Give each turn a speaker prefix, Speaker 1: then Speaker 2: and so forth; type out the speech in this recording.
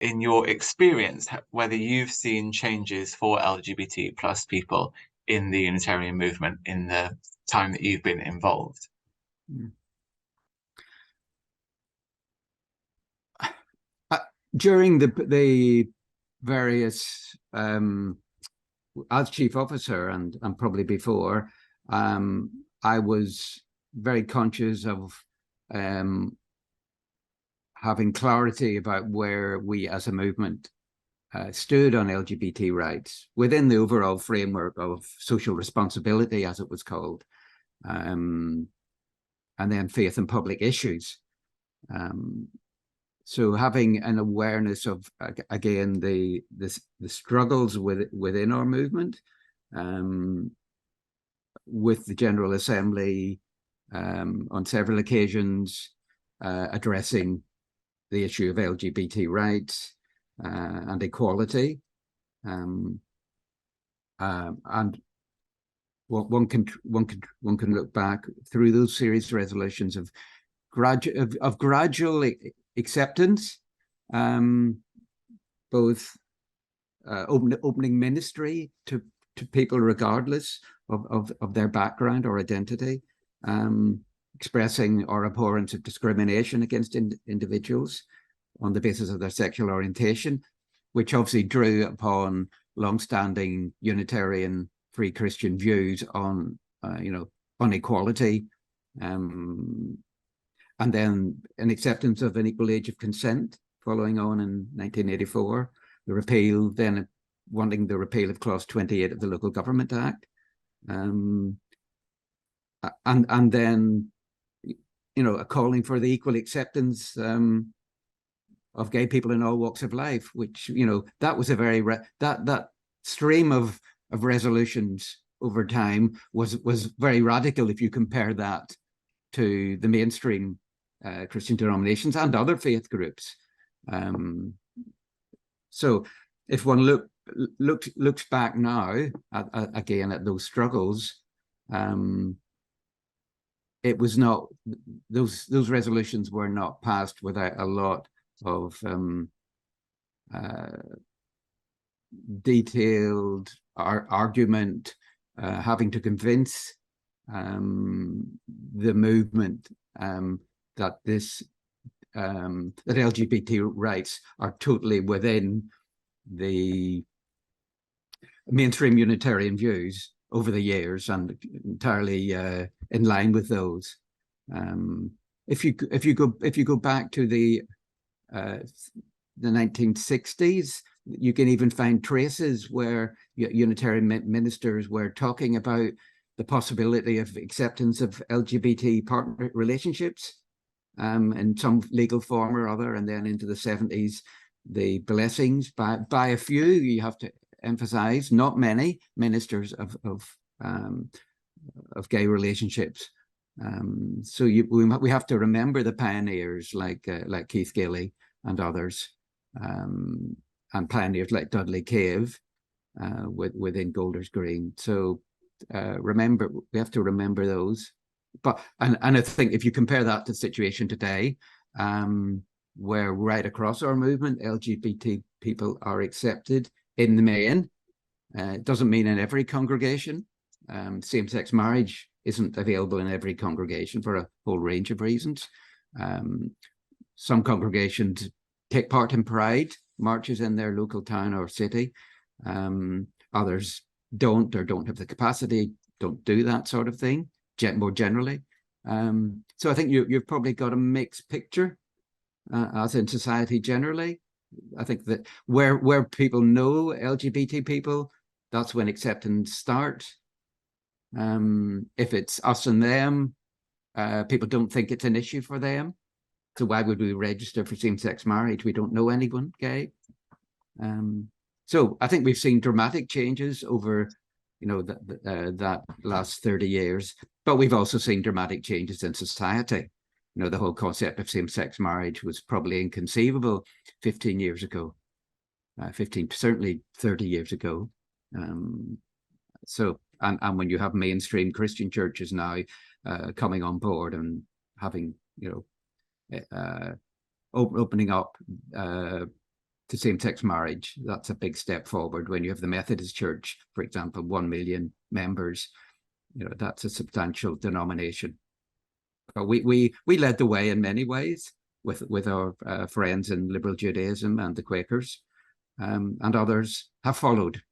Speaker 1: in your experience, whether you've seen changes for LGBT plus people in the Unitarian movement in the time that you've been involved.
Speaker 2: During the various, as chief officer and probably before, I was very conscious of having clarity about where we as a movement stood on LGBT rights within the overall framework of social responsibility, as it was called, and then faith and public issues. So having an awareness of, again, the struggles within our movement, with the General Assembly on several occasions addressing the issue of LGBT rights and equality, and one can look back through those series of resolutions of gradual acceptance, both opening ministry to people regardless of their background or identity, expressing our abhorrence of discrimination against individuals on the basis of their sexual orientation, which obviously drew upon long-standing Unitarian free Christian views on, on equality, and then an acceptance of an equal age of consent following on in 1984, the repeal, then wanting the repeal of Clause 28 of the Local Government Act, and then, a calling for the equal acceptance of gay people in all walks of life, which, that was a very, that stream of resolutions over time was very radical if you compare that to the mainstream Christian denominations and other faith groups. So if one looks back now again at those struggles, it was not, those resolutions were not passed without a lot of detailed argument, having to convince the movement that that LGBT rights are totally within the mainstream Unitarian views over the years and entirely in line with those. If you go back to the 1960s, you can even find traces where Unitarian ministers were talking about the possibility of acceptance of LGBT partner relationships in some legal form or other, and then into the 70s, the blessings by a few, you have to emphasize, not many ministers of gay relationships. So we have to remember the pioneers like Keith Gilley and others, and pioneers like Dudley Cave within Golders Green. So we have to remember those. But and I think if you compare that to the situation today, where right across our movement, LGBT people are accepted in the main, it doesn't mean in every congregation. Same-sex marriage isn't available in every congregation for a whole range of reasons. Some congregations take part in pride marches in their local town or city. Others don't, or don't have the capacity, don't do that sort of thing, more generally. So I think you've probably got a mixed picture, as in society generally. I think that where people know LGBT people, that's when acceptance starts. If it's us and them, people don't think it's an issue for them. So why would we register for same-sex marriage? We don't know anyone gay. So I think we've seen dramatic changes over, that last 30 years, but we've also seen dramatic changes in society. The whole concept of same-sex marriage was probably inconceivable 15 years ago, certainly 30 years ago. So, and when you have mainstream Christian churches now coming on board and having, opening up to same-sex marriage. That's a big step forward. When you have the Methodist Church, for example, 1 million members, that's a substantial denomination. But we led the way in many ways with our friends in liberal Judaism and the Quakers, and others have followed.